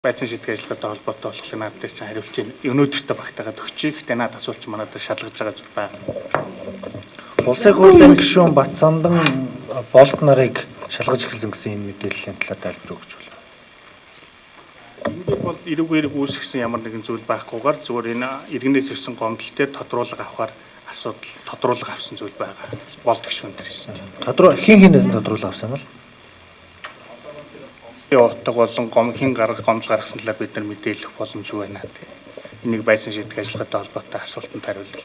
Байцсан шийдэх ажиллагаатай холбоотой болохоор надад чинь хариулт чинь өнөөдөртөө багтаагаад өгчих. Гэтэ наад асуулт чинь манайд шалгаж байгаа зүйл байна. Улсын хурлын гишүүн Батцандан болд нарыг шалгаж эхэлсэн гэсэн энэ мэдээллийн талаар тайлбар өгч байна. Энд бол эрүүгээр үүсгэсэн ямар нэгэн зүйл байхгүйгээр зүгээр энэ иргэнээс ирсэн гомдол дээр тодруулга авахар асуудал тодруулга авсан зүйл байгаа. Болд гишүүн дээр шүү дээ. Хинээс нь тодруулга авсан бол Явдаг болон хин гомдол гаргасан талаар бид нар мэдээлэх боломжгүй байна. Энийг байцсан шийдэх ажиллагаатай холбоотой асуултанд хариулъя.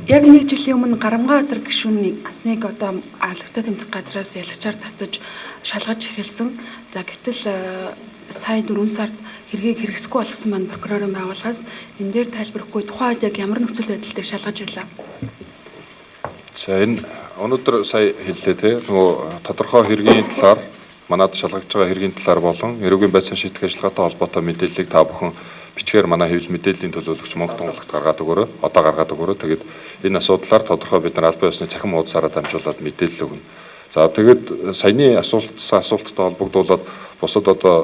Яг нэг жилийн өмнө Гарамгаатар гишүүний асныг одоо авлагтай тэмцэх газраас ялгчаар татаж шалгаж эхэлсэн. За гэтэл сая 4 сард хэргийг хэрэгсэхгүй болгосон маань прокурорын байгууллагаас энэ дээр тайлбархгүй тухайд яг ямар нөхцөл байдлыг шалгаж байлаа. За энэ өнөөдөр сая хэллээ те нөгөө тодорхой хэргийн талаар манад шалгаж байгаа хэргийн талаар болон эрүүгийн байцсан шийдэх ажиллагаатай холбоотой мэдээллийг та бүхэн бичгээр манай хэвлэл мэдээллийн төлөөлөгч Монгол тунгалагт гаргаад өгөөрэй. Одоо гаргаад өгөөрэй. Тэгээд энэ асуудлаар тодорхой бид нар албан ёсны цахим хуудасаараа дамжуулаад мэдээлэл өгнө. За тэгээд саяны асуулттай холбогдуулаад бусад одоо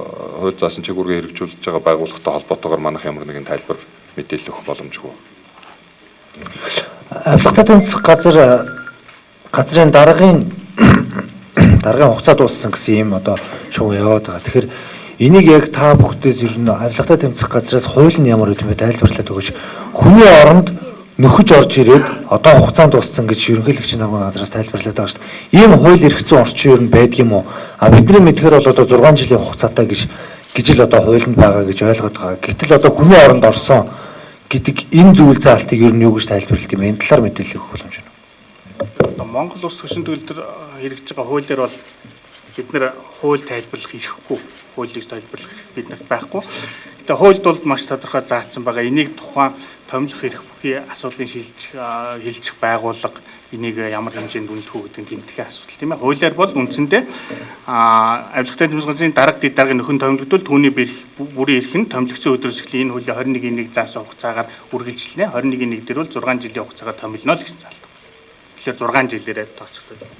хууль заасан чиглэлээр хэрэгжүүлж байгаа байгууллагатай холбоотойгоор манайх ямар нэгэн тайлбар мэдээлэл өгөх боломжгүй. авлагтай тэмцэх газрын даргын хугацаа дууссан гэсэн юм одоо шоу яваад байгаа. Тэгэхээр энийг яг та бүхдээс ер нь авлагтай тэмцэх газраас хууль нь ямар үгүй тайлбарлаад өгөөч. Хүний оронд нөхөж орж ирээд одоо хугацаанд дууссан гэж ерөнхийлөгчийн намын газраас тайлбарлаад байгаа шүү дээ. Ийм хууль эрх зүйн орчин ер нь байдаг юм уу? Бидний мэдхээр бол одоо 6 жилийн хугацаатай гэж л одоо хуулинд байгаа гэж ойлгоод байгаа. Гэтэл одоо хүний оронд орсон гэдэг энэ зүйл заалтыг ер нь юу гэж тайлбарлалт юм бэ? Энэ талаар мэдээлэл өгөх боломж байна. Монгол Улс төрийн төгөлдөр хэрэгжиж байгаа хуулиар бол бид нэр хууль тайлбарлах ирэхгүй, хуулийг тайлбарлах эрх биднэрт байхгүй. Тэгээ хуульд бол маш тодорхой заасан байгаа. Энийг тухайн томилох эрх бүхий асуудлын шилжих байгууллага энийг ямар хэмжээнд үнэлэх үү гэдэг нь гэмтэх асуудал тийм ээ. Хуулиар бол үндсэндээ авилгатай тэмцэх газрын дарга дэд даргын нөхөн томилогдвол түүний бүрийн эрх нь томилогдсон өдрөөс эхлэн энэ хуулийн 21-ийг заасан хугацаагаар үргэлжлэнэ. 21-ийг дээр бол 6 жилийн хугацаагаар томилно л гэсэн заалт. Тэгэхээр 6 жилээрээ тооцоглоо.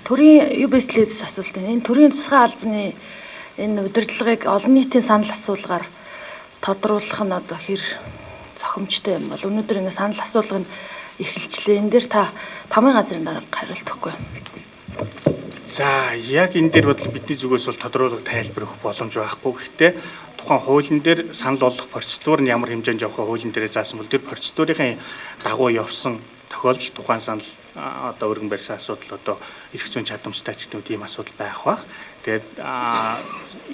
Төрийн UBS-лээс асуулт байна. Энэ төрийн тусгай албаны энэ удирдлагыг олон нийтийн санал асуулгаар тодруулах нь одоо хэр зохимжтой юм бол өнөөдөр ингэ санал асуулга нь эхэлчлээ. Энэ дээр та тамгын газрын дарга хариулт өгөхгүй. За яг энэ дээр бол бидний зүгээс бол тодруулах тайлбар өгөх боломж байхгүй. Гэхдээ тухайн хуулийн дээр санал болгох процедур нь ямар хэмжээнд явах хуулийн дээр заасан бол тэр процедурын дагуу явсан тохиолдол тухайн санал одоо өргөн барьсан асуудал одоо эрх зүйн чадамжтай ч гэдэг ийм асуудал байх бах. Тэгээд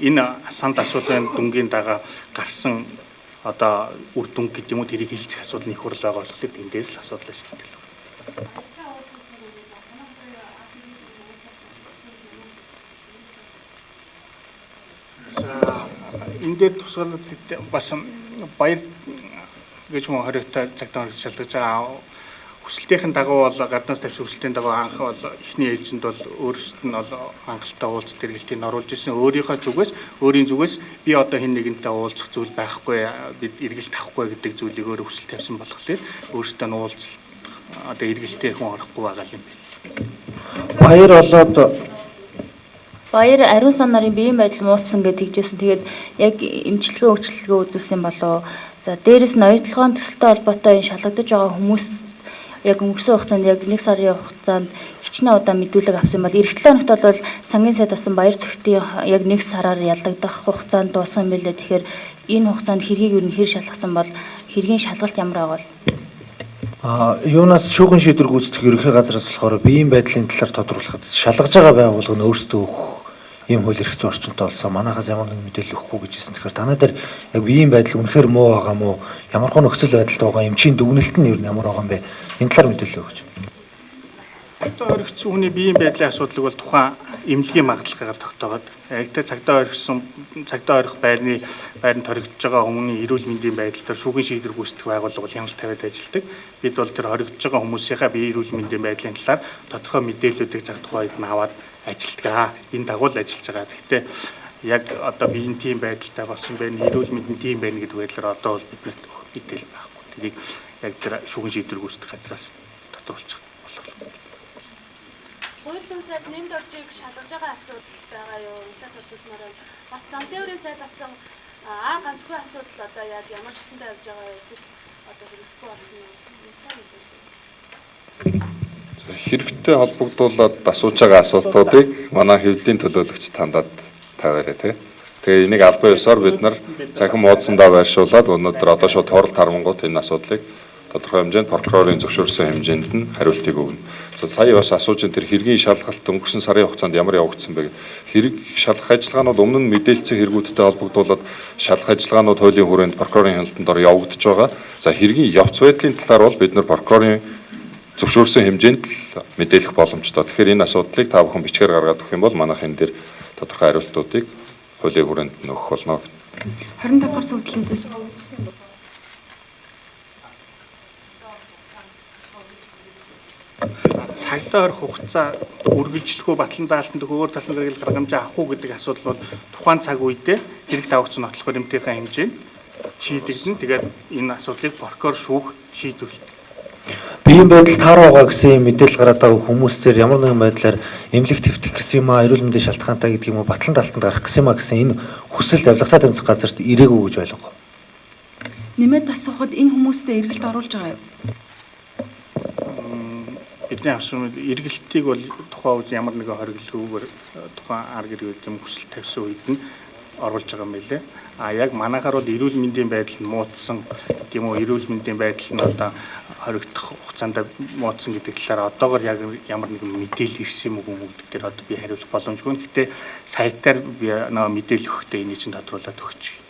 энэ санал асуудлын дүнгийн дагаа гарсан одоо үр дүнг гэдэг юм уу тэрийг хилцэх асуудал нь их хурл байгаа болохоор тэндээс л асуудал шийдэл. За энэ дээр тусгаалт бас баяр гэж хүн хоригтой цагтаа шалгаж байгаа хүсэлтийн дагуу бол гаднаас тавьсан хүсэлтийн дагуу анх бол эхний ээлжинд бол өөрсдөд нь бол хангалттай уулзалт хэрэглэлтийг оруулж ирсэн өөрийн зүгээс би одоо хэн нэгэнтэй уулзах зүйл байхгүй бид эргэлт авахгүй гэдэг зүйлийг өөрөө хүсэл тавьсан болохоор өөрсдөө нь уулзалт одоо эргэлтээр хүн орохгүй байгаа юм байна. Баяр ариун сан нарын биеийн байдал муутсан гэж тэгжсэн. Тэгээд яг эмчилгээ үзүүлсэн болов. За дээрэс нь оюутлогын төсөлтэй холбоотой энэ шалгагдаж байгаа хүмүүс яг өнгөрсөн хугацаанд яг 1 сарын хугацаанд хичнээн удаа мэдүүлэг авсан бол эх 7 хоногт бол сангийн сайд асан баяр цогтын яг 1 сараар ялдагдах хугацаанд дууссан юм билээ. Тэгэхээр энэ хугацаанд хэргийг ер нь хэр шалгасан бол хэргийн шалгалт ямар байгаа бол юунаас шүүгэн шийдвэр гүйцэтгэх ерөнхий газраас болохоор биеийн байдлын талаар тодруулахад шалгаж байгаа байгууллага нь өөрсдөө өгөх ийм хууль эрх зүйн орчинтой болсон. Манайхаас ямар нэгэн мэдээлэл өгөхгүй гэж хэлсэн. Тэгэхээр танаа дээр яг биеийн байдал үнэхээр муу байгаа мó ямар хон нөхцөл байдалтай байгаа эмчийн дүгнэлт нь ер нь ямар байгаа юм бэ? Энэ талаар мэдээлэл өгөөч. Цагдаа орхисон хүний биеийн байдлын асуудлыг бол тухайн эмнэлгийн магадлалгаар тогтоогод яг тэ цагдаа орхих байранд хоригдож байгаа хүний эрүүл мэндийн байдал төр шүүгэн шийдвэр гүйцэтгэх байгууллага бол хяналт тавиад ажилладаг. Бид бол тэр хоригдож байгаа хүмүүсийнхээ биеийн эрүүл мэндийн байдлын талаар тодорхой мэдээллүүдийг цаг тухайд нь аваад ажилтгаа. Энэ дагуу л ажиллаж байгаа. Гэхдээ яг одоо биеийн тийм байдалтай болсон байна, эрүүл мэндийн тийм байна гэдэг байдлаар одоо бол биднэрт мэдээлэл байхгүй. Тэрийг яг тэр шүүгэн шийдвэр гүйцэтгэх газраас тодруулж байгаа. Гуйцэн сайд нэмд оржийг шалгаж байгаа асуудал байгаа юу? Илээ тодорхойлмоор байна. Бас зам тээврийн сайд асан ганцгүй асуудал одоо яг ямар хатантай явж байгаа вэ? Эсвэл одоо хэрэгсгүй болсон юм. Хэрэгтэй холбогдуулаад асууж байгаа асуултуудыг манай хэвлэлийн төлөөлөгч тандаад тавиарай тий. Тэгээ энийг албан ёсоор бид нар цахим уудсандаа байршуулад өнөөдөр одоо шууд хурал тармангууд энэ асуудлыг тодорхой хэмжээнд прокурорын зөвшөөрсөн хэмжээнд нь хариултыг өгнө. Сая бас асууж энэ тэр хэргийн шалгалт өнгөрсөн сарын хугацаанд ямар явагдсан бэ? Хэрэг шалгах ажиллагаанууд өмнө нь мэдээлэлцэн хэрэгүүдтэй холбогдуулаад шалгах ажиллагаанууд хуулийн хүрээнд прокурорын хяналтанд ор явагдаж байгаа. За хэргийн явц байдлын талаар бол бид нар прокурорын зөвшөөрсөн хэмжээнд л мэдээлэх боломжтой. Тэгэхээр энэ асуудлыг та бүхэн бичгээр гаргаад өгөх юм бол манайх энэ дээр тодорхой хариултуудыг хуулийн хүрээнд нь өгөх болно. 25 дугаар сүлжээний зүйлс. Цагдаа орох хугацаа үргэлжлэхгүй батлан даалтанд өөр талсан зэрэг гаргамжаа авах уу гэдэг асуудал бол тухайн цаг үедээ хэрэг давагч нотлох баримтынхаа хэмжээнд шийдэгдэн. Тэгээд энэ асуудлыг прокурор шүүх шийдвэрлэдэг. Биеийн байдал таараа байгаа гэсэн мэдээлэл гараад байгаа хүмүүс төр ямар нэгэн байдлаар эмнэлэг твтэх гэсэн юм аа, эрүүл мэндийн шалтгаантай гэдэг юм уу, батлан даалтанд гарах гэсэн юм аа гэсэн энэ хүсэлт авилгатай тэмцэх газарт ирээгүй гэж ойлгоо. Нэмээд асуухад энэ хүмүүстээ эргэлт оруулж байгаа юу? Бидний авсан эргэлтийг бол тухайн үед ямар нэгэн хориглоггүйгээр тухайн ар гэрүүд юм хүсэлт тавьсан үед нь оруулж байгаа юм билээ. Яг манайхаар бол эрүүл мэндийн байдал нь муудсан тийм үү, эрүүл мэндийн байдал нь одоо хоригдох хугацаанд муудсан гэдэг талаар одоогор яг ямар нэгэн мэдээлэл ирсэн юм уу гэдэг дээр одоо би хариулах боломжгүй. Гэхдээ сайтаар би нөгөө мэдээлэл өгөхдөө энийг чинь тодруулаад өгч байна.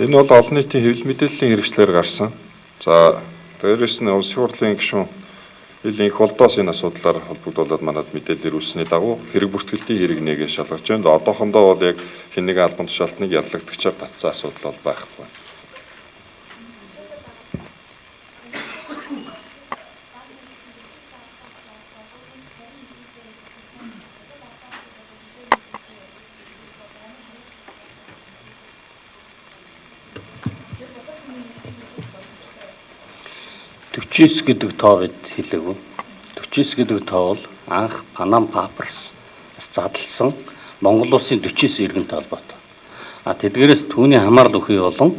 Энэ бол олон нийтийн хэвлэл мэдээллийн хэрэгслээр гарсан. За дээрээс нь улсын хурлын гишүүн хилийн их болдоос энэ асуудлаар холбогдуулаад манад мэдээлэл ирүүлсэний дагуу хэрэг бүртгэлтийн хэрэг нэгэ шалгаж байна. Одоохондоо бол яг хэн нэгэн албан тушаалтныг яллагдагчаар татсан асуудал бол байхгүй. $49 гэдэг тоо бид хэлээгүй. $49 гэдэг тоо бол анх Panama Papers задлсан Монгол улсын 49 иргэнтэй холбоотой. Тэдгээрээс түүний хамаарал өхий болон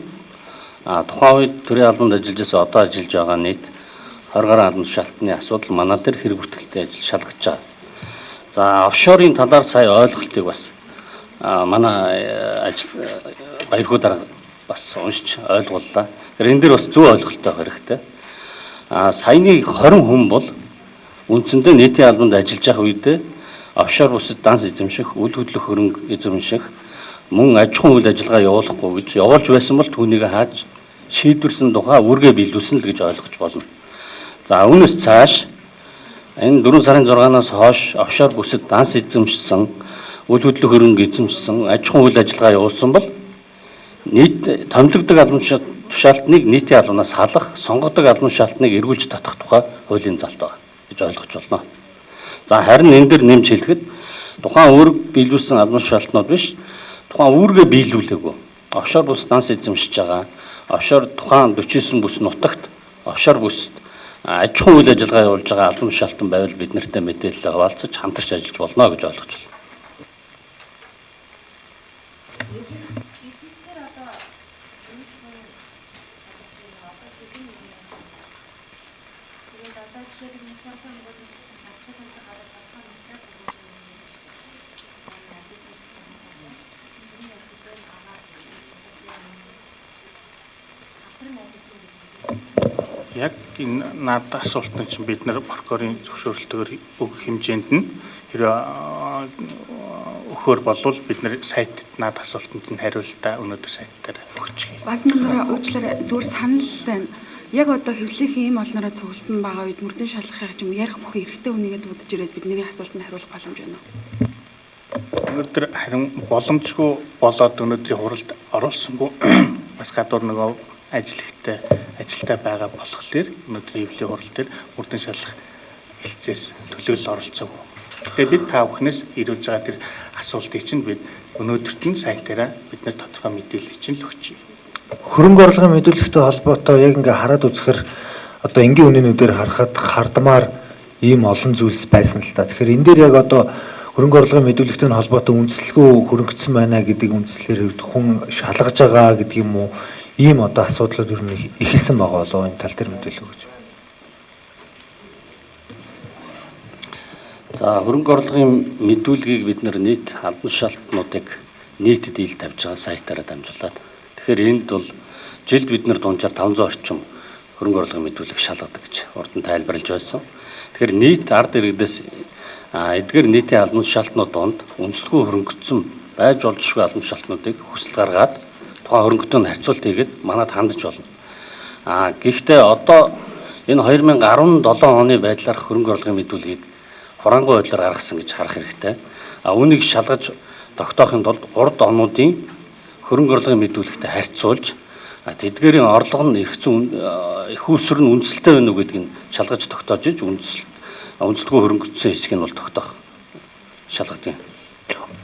тухайн үед төрийн албанд ажиллаж байсан одоо ажиллаж байгаа нийт 20 гаруй албан тушаалтны асуудал манай дээр хэрэг бүртгэлтэй ажил шалгаж байгаа. За офшорын талаар сая ойлголтыг бас манай баярхуу дарга бас уншиж ойлгууллаа. Энэ дээр бас зөв ойлголттой хэрэгтэй. Саяны 20 хүн бол үндсэндээ нийтийн албанд ажиллаж байгаа үедээ офшор бусад данс эзэмших, үйл хөдлөх хөрөнгө эзэмших, мөн аж ахуйн үйл ажиллагаа явуулахгүй гэж явуулж байсан бол түүнийг хааж шийдвэрсэн тухай үүргээ биелүүлсэн л гэж ойлгож болно. За үүнээс цааш энэ 4 сарын 6-наас хойш офшор бусад данс эзэмшсэн, үйл хөдлөх хөрөнгө эзэмшсэн, аж ахуйн үйл ажиллагаа явуулсан бол нийт томилогддог албан тушаалтныг нийтийн албанаас халах, сонгогддог албан тушаалтныг эргүүлж татах тухай хуулийн залт байна гэж ойлгож байна. За харин энэ дээр нэмж хэлэхэд тухайн үүрэг биелүүлсэн албан тушаалтнууд биш, тухайн үүргээ биелүүлээгүй. Офшор бус данс эзэмшиж байгаа, офшор тухайн 49 бүс нутагт офшор бүс аж ахуйн үйл ажиллагаа явуулж байгаа албан тушаалтан байвал бид нартай мэдээлэл хуваалцаж хамтарч ажиллаж болно гэж ойлгож байна. Яг энэ надад асуултанд чинь бид нар прокурорын зөвшөөрлөлтөөр өгөх хэмжээнд нь хэрэг өгөхөр болвол бид нар сайтд надад асуултанд нь хариултаа өнөөдөр сайттаар өгч гин. Бас нэмээр уучлаарай, зүгээр санал байна. Яг одоо хэвлэлийн ийм олноороо цугласан байгаа үед мөрдөн шалгахыг юм ярих бүх эрэгтэй хүнийгээ дуудаж ирээд бидний асуултанд хариулах боломж байна уу? Өнөөдөр харин боломжгүй болоод өнөөдрийн хуралд оруулсангүй бас гадуур нөгөө ажилтай байгаа болохоор өнөөдөр хэвлэлийн хурал дээр мөрдөн шалгах хэлцээс төлөөлөл оролцоогүй. Гэтэ бид та бүхнээс ирүүлж байгаа тэр асуултыг чинь бид өнөөдөрт нь сайтаараа бид нар тодорхой мэдээлэл чинь л өгч байна. Хөрөнгө орлогын мэдүүлэгтэй холбоотой яг ингээ хараад үзэхэр одоо энгийн үнэнүүдээр харахад хардмаар ийм олон зүйлс байсан л та. Тэгэхээр энэ дээр яг одоо хөрөнгө орлогын мэдүүлэгтэй холбоотой үндэслэлгүй хөрөнгөцсөн байна гэдэг үндслээр хүн шалгаж байгаа гэдэг юм уу? Ийм одоо асуудлууд ер нь ихэлсэн байгаа болоо энэ тал дээр мэдээлэл өгч. За хөрөнгө орлогын мэдүүлгийг бид нар нийт албан шалтнуудыг нийтэд ил тавьж байгаа сайтаараа дамжуулаад. Тэгэхээр энд бол жилд бид нар дунджаар 500 орчим хөрөнгө орлогын мэдүүлэг шалгадаг гэж урд нь тайлбарлаж байсан. Тэгэхээр нийт ард иргэдээс эдгээр нийтийн албан шалтнууд донд үндэслэгүй хөрөнгөцсөн байж болзошгүй албан шалтнуудыг хүсэл гаргаад тухайн хөрөнгөтөнд харьцуулт хийгээд манад хандж болно. Гэхдээ одоо энэ 2017 оны байдлаар хөрөнгө орлогын мэдүүлгийг хураангуй байдлаар гаргасан гэж харах хэрэгтэй. Үүнийг шалгаж тогтоохын тулд урд онуудын хөрөнгө орлогын мэдүүлэгтэй харьцуулж тэдгээрийн орлого нь их усүр нь үндэслэлтэй байна уу гэдгийг шалгаж тогтоож иж үндэслэлгүй хөрөнгөцсөн хэсгийг нь бол тогтоох шалгадаг.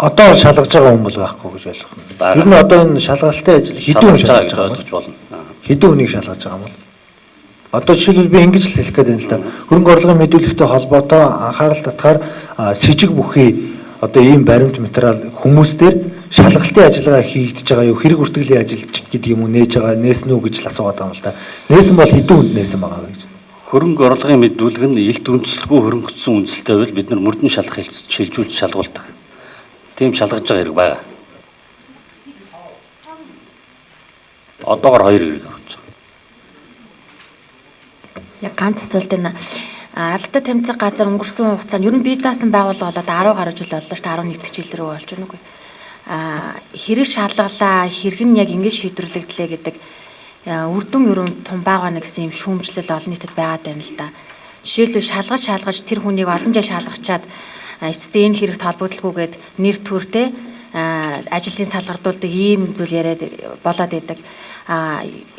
Одоо шалгаж байгаа хүн бол байхгүй гэж ойлгох юм. Ер нь одоо энэ шалгалтын ажил хэдэн хүн шалгаж байгаа гэж болно. Хэдэн хүнийг шалгаж байгаа юм бол? Одоо жишээлбэл би ингэж л хэлэх гээд байна л да. Хөрөнгө орлогын мэдүүлэгтэй холбоотой анхаарал татгаар с ิจ бүхий одоо ийм баримт материал хүмүүс дээр шалгалтын ажиллагаа хийгдэж байгаа юу, хэрэг үртгэлийн ажил гэдэг юм уу нээж байгаа нээсэн үү гэж л асуугаад байгаа юм л да. Нээсэн бол хэдэн хүнд нээсэн байгаа вэ гэж. Хөрөнгө орлогын мэдүүлэг нь илт үндэслэлгүй хөрөнгөцсөн үндэслэлтэй байвал бид нар мөрдөн шалгах хэлцэж шилжүүлж шалгуулдаг. Тийм шалгаж байгаа хэрэг байгаа. Одоогоор 2 хэрэг авч байгаа. Яг ганц асуулт энэ албатай тэмцэх газар өнгөрсөн хугацаанд ер нь бие даасан байгууллага болоод 10 гаруй жил боллоо шүү дээ 11 дэх жил рүү болж байна үгүй. Хэрэг шалгалаа, хэрэг нь яг ингэж шийдвэрлэгдлээ гэдэг үр дүн ерөн тун байгаа гэсэн юм шүүмжлэл олон нийтэд байгаад байна л да. Жишээлбэл шалгаж тэр хүнийг олон жил шалгачаад эцэстээ энэ хэрэгт холбогдлогүйгээд нэр төртэй ажлын салгардуулдаг ийм зүйл яриад болоод идэг.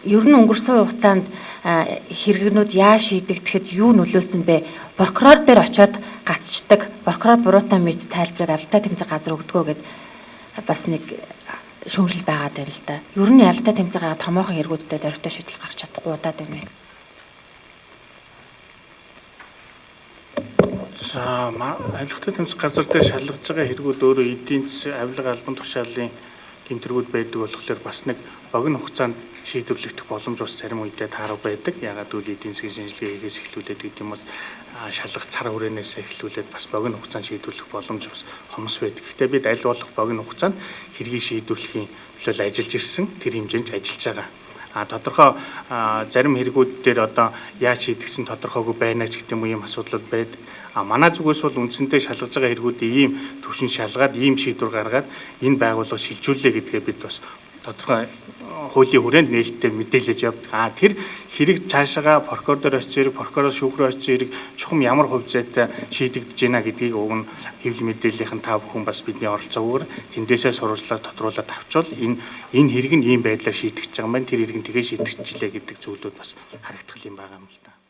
Ер нь өнгөрсөн хугацаанд хэрэгнүүд яаж шийдэгдэхэд юу нөлөөсөн бэ? Прокурор дээр очиод гацчдаг. Прокурор буруутай мэд тайлбарыг албатай тэмцэх газар өгдөгөө гэд бас нэг шүүмжлэл байгаад байна л да. Ер нь албатай тэмцээгээ томоохон хэрэгүүдтэй дөрвтэй шийдэл гарч чадахгүй удаад байна. За авилгатай тэмцэх газар дээр шалгаж байгаа хэрэгүүд өөрөө эдийн засгийн авилга албан тушаалын гэмтэргүүд байдаг болохоор бас нэг богино хугацаанд шийдвэрлэгдэх боломж бас зарим үедээ таарав байдаг. Ягаад гэвэл эдийн засгийн шинжилгээ хийгээс эхлүүлээд гэдэг юм бол шалгах цар хүрээнээс эхлүүлээд бас богино хугацаанд шийдвэрлэх боломж бас хомс байдаг. Гэхдээ бид аль болох богино хугацаанд хэргийг шийдвэрлэхийн төлөө ажиллаж ирсэн тэр хэмжээнд ажиллаж байгаа. Тодорхой зарим хэрэгүүд дээр одоо яаж шийдэгсэн тодорхойгүй байна ч гэдэг юм уу ийм асуудлууд байдаг. Манай зүгээс бол үндсэндээ шалгаж байгаа хэрэгүүдийг ийм төвшин шалгаад ийм шийдвэр гаргаад энэ байгууллага шилжүүлээ гэдгээ бид бас тодорхой хуулийн хүрээнд нээлттэй мэдээлж явдаг. Тэр хэрэг цаашаага прокурор дээр очиж ирэх, прокурор шүүхрээ очиж ирэх чухам ямар хувь зайтай шийдэгдэж байна гэдгийг уг нь хэвлэл мэдээллийнхэн та бүхэн бас бидний оролцоогоор тэндээсээ сурвалжлаад тодруулаад авчвал энэ хэрэг нь ийм байдлаар шийдэгдэж байгаа юм байна. Тэр хэрэг нь тэгээ шийдэгдчихлээ гэдэг зүйлүүд бас харагдах юм байгаа юм л да.